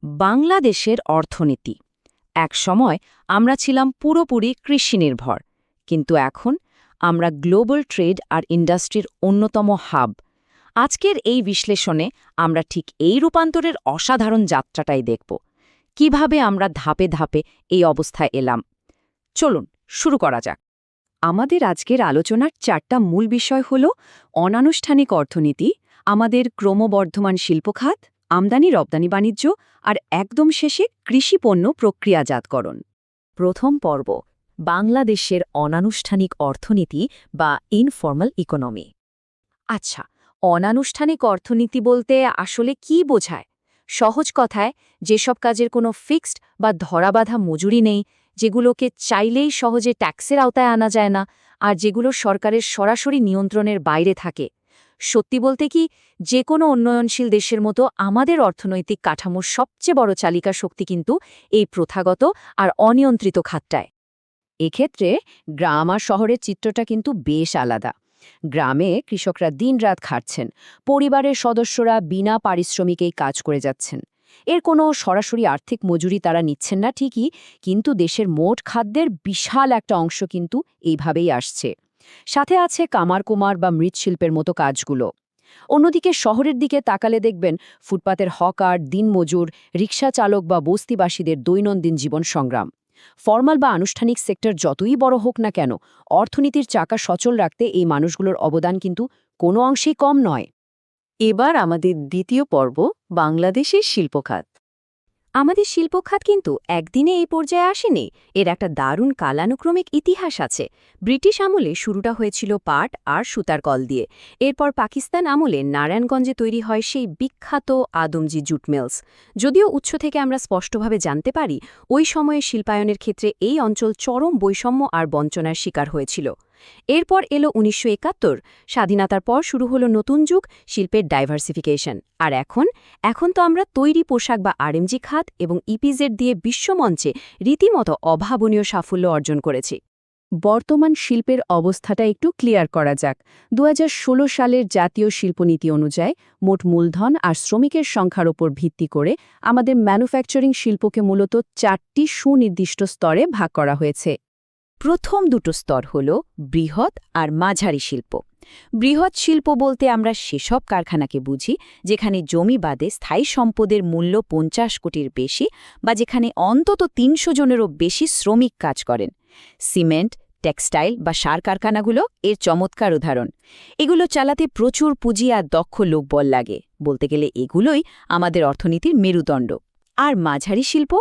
বাংলাদেশের অর্থনীতি একসময় আমরা ছিলাম পুরোপুরি কৃষিনির্ভর, কিন্তু এখন আমরা গ্লোবাল ট্রেড আর ইন্ডাস্ট্রির অন্যতম হাব। আজকের এই বিশ্লেষণে আমরা ঠিক এই রূপান্তরের অসাধারণ যাত্রাটাই দেখব, কিভাবে আমরা ধাপে ধাপে এই অবস্থায় এলাম। চলুন শুরু করা যাক। আমাদের আজকের আলোচনার 4টা মূল বিষয় হল অনানুষ্ঠানিক অর্থনীতি, আমাদের ক্রমবর্ধমান শিল্পখাত, আমদানি রপ্তানি বাণিজ্য আর একদম শেষে কৃষিপণ্য প্রক্রিয়াজাতকরণ। প্রথম পর্ব, বাংলাদেশের অনানুষ্ঠানিক অর্থনীতি বা ইনফর্মাল ইকোনমি। আচ্ছা, অনানুষ্ঠানিক অর্থনীতি বলতে আসলে কি বোঝায়? সহজ কথায়, যেসব কাজের কোনো ফিক্সড বা ধরাবাঁধা মজুরি নেই, যেগুলোকে চাইলেই সহজে ট্যাক্সের আওতায় আনা যায় না, আর যেগুলো সরকারের সরাসরি নিয়ন্ত্রণের বাইরে থাকে। সত্যি বলতে কি, যে কোনো উন্নয়নশীল দেশের মতো আমাদের অর্থনৈতিক কাঠামোর সবচেয়ে বড় চালিকা শক্তি কিন্তু এই প্রথাগত আর অনিয়ন্ত্রিত খাতটায়। এক্ষেত্রে গ্রাম আর শহরের চিত্রটা কিন্তু বেশ আলাদা। গ্রামে কৃষকরা দিনরাত খাটছেন, পরিবারের সদস্যরা বিনা পারিশ্রমিকেই কাজ করে যাচ্ছেন। এর কোনো সরাসরি আর্থিক মজুরি তারা নিচ্ছেন না ঠিকই, কিন্তু দেশের মোট খাদ্যের বিশাল একটা অংশ কিন্তু এইভাবেই আসছে। সাথে আছে কামারকুমার বা মৃৎশিল্পের মতো কাজগুলো। অন্যদিকে শহরের দিকে তাকালে দেখবেন ফুটপাতের হকার, দিনমজুর, রিকশা চালক বা বস্তিবাসীদের দৈনন্দিন জীবন সংগ্রাম। ফরমাল বা আনুষ্ঠানিক সেক্টর যতই বড় হোক না কেন, অর্থনীতির চাকা সচল রাখতে এই মানুষগুলোর অবদান কিন্তু কোনো অংশেই কম নয়। এবার আমাদের দ্বিতীয় পর্ব, বাংলাদেশের শিল্পখাত। আমাদের শিল্পখাত কিন্তু একদিনে এই পর্যায়ে আসেনি, এর একটা দারুণ কালানুক্রমিক ইতিহাস আছে। ব্রিটিশ আমলে শুরুটা হয়েছিল পাট আর সুতার কল দিয়ে। এরপর পাকিস্তান আমলে নারায়ণগঞ্জে তৈরি হয় সেই বিখ্যাত আদমজি জুট মিলস। যদিও উৎস থেকে আমরা স্পষ্টভাবে জানতে পারি, ওই সময়ে শিল্পায়নের ক্ষেত্রে এই অঞ্চল চরম বৈষম্য আর বঞ্চনার শিকার হয়েছিল। এরপর এলো ১৯৭১, স্বাধীনতার পর শুরু হলো নতুন যুগ, শিল্পের ডাইভার্সিফিকেশন। আর এখন তো আমরা তৈরি পোশাক বা আরএমজি খাত এবং ইপিজেড দিয়ে বিশ্বমঞ্চে রীতিমতো অভাবনীয় সাফল্য অর্জন করেছি। বর্তমান শিল্পের অবস্থাটা একটু ক্লিয়ার করা যাক। ২০১৬ সালের জাতীয় শিল্পনীতি অনুযায়ী মোট মূলধন আর শ্রমিকের সংখ্যার ওপর ভিত্তি করে আমাদের ম্যানুফ্যাকচারিং শিল্পকে মূলত 4টি সুনির্দিষ্ট স্তরে ভাগ করা হয়েছে। প্রথম দুটো স্তর হল বৃহৎ আর মাঝারি শিল্প। বৃহৎ শিল্প বলতে আমরা সেসব কারখানাকে বুঝি যেখানে জমি বাদে স্থায়ী সম্পদের মূল্য ৫০ কোটির বেশি, বা যেখানে অন্তত ৩০০ জনেরও বেশি শ্রমিক কাজ করেন। সিমেন্ট, টেক্সটাইল বা সার কারখানাগুলো এর চমৎকার উদাহরণ। এগুলো চালাতে প্রচুর পুঁজি আর দক্ষ লোকবল লাগে, বলতে গেলে এগুলোই আমাদের অর্থনীতির মেরুদণ্ড। আর মাঝারি শিল্প,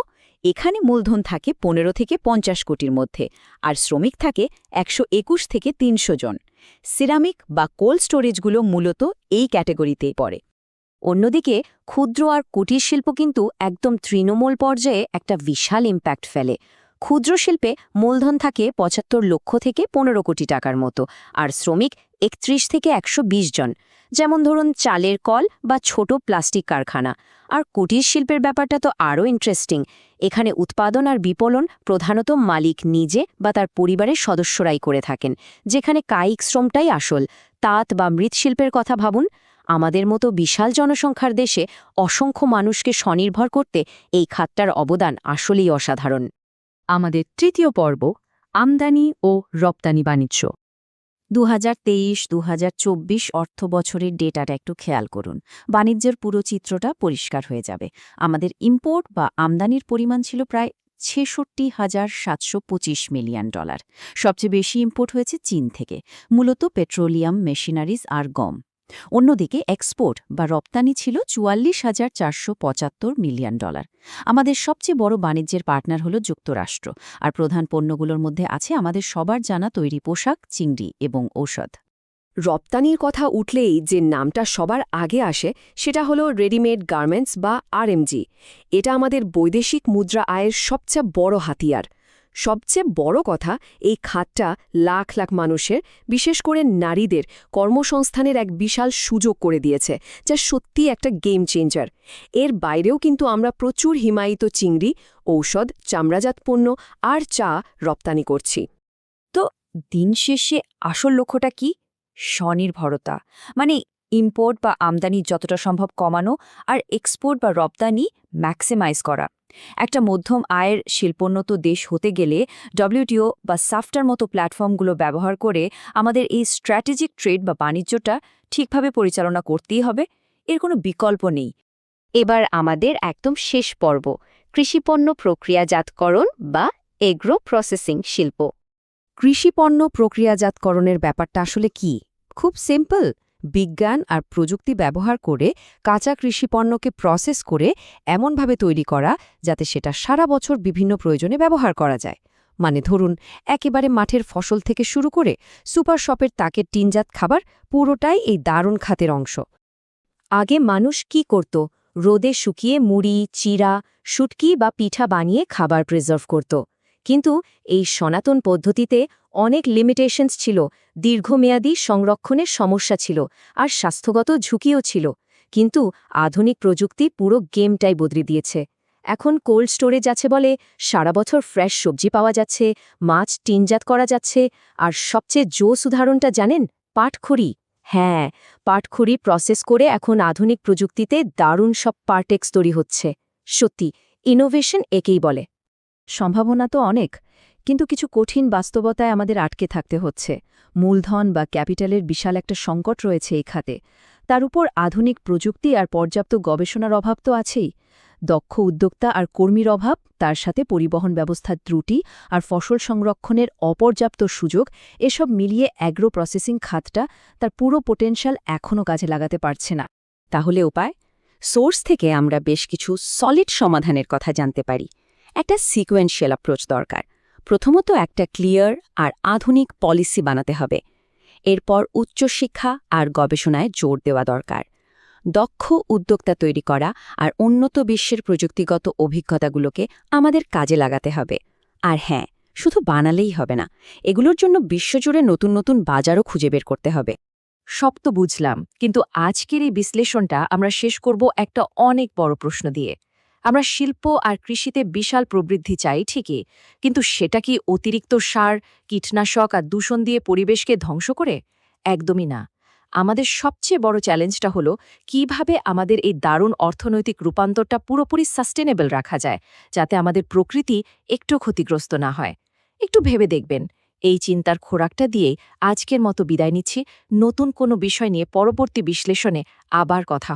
এখানে মূলধন থাকে ১৫ থেকে ৫০ কোটির মধ্যে, আর শ্রমিক থাকে ১২১ থেকে ৩০০ জন। সিরামিক বা কোল্ড স্টোরেজগুলো মূলত এই ক্যাটেগরিতেই পড়ে। অন্যদিকে ক্ষুদ্র আর কুটির শিল্প কিন্তু একদম তৃণমূল পর্যায়ে একটা বিশাল ইম্প্যাক্ট ফেলে। ক্ষুদ্র শিল্পে মূলধন থাকে ৭৫ লক্ষ থেকে ১৫ কোটি টাকার মতো, আর শ্রমিক ৩১ থেকে ১২০ জন। যেমন ধরুন চালের কল বা ছোট প্লাস্টিক কারখানা। আর কুটির শিল্পের ব্যাপারটা তো আরও ইন্টারেস্টিং। এখানে উৎপাদন আর বিপণন প্রধানত মালিক নিজে বা তার পরিবারের সদস্যরাই করে থাকেন, যেখানে কায়িক শ্রমটাই আসল। তাঁত বা মৃৎশিল্পের কথা ভাবুন। আমাদের মতো বিশাল জনসংখ্যার দেশে অসংখ্য মানুষকে স্বনির্ভর করতে এই খাতটার অবদান আসলেই অসাধারণ। আমাদের তৃতীয় পর্ব, আমদানি ও রপ্তানি বাণিজ্য। ২০২৩-২০২৪ অর্থবছরের ডেটাটা একটু খেয়াল করুন। বাণিজ্যের পুরো চিত্রটা পরিষ্কার হয়ে যাবে। আমাদের ইম্পোর্ট বা আমদানির পরিমাণ ছিল প্রায় $৬৬,৭২৫ মিলিয়ন। সবচেয়ে বেশি ইম্পোর্ট হয়েছে চীন থেকে, মূলত পেট্রোলিয়াম, মেশিনারিজ আর গম। অন্যদিকে এক্সপোর্ট বা রপ্তানি ছিল $৪৪,৪৭৫ মিলিয়ন। আমাদের সবচেয়ে বড় বাণিজ্যের পার্টনার হল যুক্তরাষ্ট্র, আর প্রধান পণ্যগুলোর মধ্যে আছে আমাদের সবার জানা তৈরি পোশাক, চিংড়ি এবং ঔষধ। রপ্তানির কথা উঠলেই যে নামটা সবার আগে আসে সেটা হলো রেডিমেড গার্মেন্টস বা আরএমজি। এটা আমাদের বৈদেশিক মুদ্রা আয়ের সবচেয়ে বড় হাতিয়ার। সবচেয়ে বড় কথা, এই খাতটা লাখ লাখ মানুষের, বিশেষ করে নারীদের কর্মসংস্থানের এক বিশাল সুযোগ করে দিয়েছে, যা সত্যি একটা গেম চেঞ্জার। এর বাইরেও কিন্তু আমরা প্রচুর হিমায়িত চিংড়ি, ঔষধ, চামড়াজাত পণ্য আর চা রপ্তানি করছি। তো দিন শেষে আসল লক্ষ্যটা কি? স্বনির্ভরতা। মানে ইম্পোর্ট বা আমদানি যতটা সম্ভব কমানো আর এক্সপোর্ট বা রপ্তানি ম্যাক্সিমাইজ করা। একটা মধ্যম আয়ের শিল্পোন্নত দেশ হতে গেলে ডব্লিউটিও বা সাফটার মতো প্ল্যাটফর্মগুলো ব্যবহার করে আমাদের এই স্ট্র্যাটেজিক ট্রেড বা বাণিজ্যটা ঠিকভাবে পরিচালনা করতেই হবে, এর কোনো বিকল্প নেই। এবার আমাদের একদম শেষ পর্ব, কৃষিপণ্য প্রক্রিয়াজাতকরণ বা এগ্রো প্রসেসিং শিল্প। কৃষিপণ্য প্রক্রিয়াজাতকরণের ব্যাপারটা আসলে কি? খুব সিম্পল। বিজ্ঞান আর প্রযুক্তি ব্যবহার করে কাঁচা কৃষিপণ্যকে প্রসেস করে এমনভাবে তৈরি করা যাতে সেটা সারা বছর বিভিন্ন প্রয়োজনে ব্যবহার করা যায়। মানে ধরুন, একেবারে মাঠের ফসল থেকে শুরু করে সুপার শপের তাকের টিনজাত খাবার, পুরোটাই এই দারুণ খাতের অংশ। আগে মানুষ কি করত? রোদে শুকিয়ে মুড়ি, চিড়া, শুটকি বা পিঠা বানিয়ে খাবার প্রিজার্ভ করত। কিন্তু এই সনাতন পদ্ধতিতে অনেক লিমিটেশনস ছিল, দীর্ঘমেয়াদী সংরক্ষণের সমস্যা ছিল আর স্বাস্থ্যগত ঝুঁকিও ছিল। কিন্তু আধুনিক প্রযুক্তি পুরো গেমটাই বদলে দিয়েছে। এখন কোল্ড স্টোরেজ আছে বলে সারা বছর ফ্রেশ সবজি পাওয়া যাচ্ছে, মাছ টিনজাত করা যাচ্ছে, আর সবচেয়ে জোস উদাহরণটা জানেন? পাটখড়ি। হ্যাঁ, পাটখড়ি প্রসেস করে এখন আধুনিক প্রযুক্তিতে দারুণ সব পার্টেক্স তৈরি হচ্ছে। সত্যি, ইনোভেশন একেই বলে। সম্ভাবনা তো অনেক, কিন্তু কিছু কঠিন বাস্তবতায় আমাদের আটকে থাকতে হচ্ছে। মূলধন বা ক্যাপিটালের বিশাল একটা সংকট রয়েছে এই খাতে। তার উপর আধুনিক প্রযুক্তি আর পর্যাপ্ত গবেষণার অভাব তো আছেই। দক্ষ উদ্যোক্তা আর কর্মীর অভাব, তার সাথে পরিবহন ব্যবস্থার ত্রুটি আর ফসল সংরক্ষণের অপর্যাপ্ত সুযোগ, এসব মিলিয়ে অ্যাগ্রো প্রসেসিং খাতটা তার পুরো পোটেনশিয়াল এখনও কাজে লাগাতে পারছে না। তাহলে উপায়? সোর্স থেকে আমরা বেশ কিছু সলিড সমাধানের কথা জানতে পারি। একটা সিকোয়েন্সিয়াল অ্যাপ্রোচ দরকার। প্রথমত একটা ক্লিয়ার আর আধুনিক পলিসি বানাতে হবে। এরপর উচ্চশিক্ষা আর গবেষণায় জোর দেওয়া দরকার। দক্ষ উদ্যোক্তা তৈরি করা আর উন্নত বিশ্বের প্রযুক্তিগত অভিজ্ঞতাগুলোকে আমাদের কাজে লাগাতে হবে। আর হ্যাঁ, শুধু বানালেই হবে না, এগুলোর জন্য বিশ্বজুড়ে নতুন নতুন বাজারও খুঁজে বের করতে হবে। সব তো বুঝলাম, কিন্তু আজকের এই বিশ্লেষণটা আমরা শেষ করব একটা অনেক বড় প্রশ্ন দিয়ে। আমরা শিল্প আর কৃষিতে বিশাল প্রবৃদ্ধি চাই ঠিকই, কিন্তু সেটা কি অতিরিক্ত সার, কীটনাশক আর দূষণ দিয়ে পরিবেশকে ধ্বংস করে? একদমই না। আমাদের সবচেয়ে বড় চ্যালেঞ্জটা হলো কিভাবে আমাদের এই দারুণ অর্থনৈতিক রূপান্তরটা পুরোপুরি সাস্টেনেবল রাখা যায়, যাতে আমাদের প্রকৃতি একটু ক্ষতিগ্রস্ত না হয়। একটু ভেবে দেখবেন। এই চিন্তার খোরাকটা দিয়ে আজকের মতো বিদায় নিচ্ছি। নতুন কোনো বিষয় নিয়ে পরবর্তী বিশ্লেষণে আবার কথা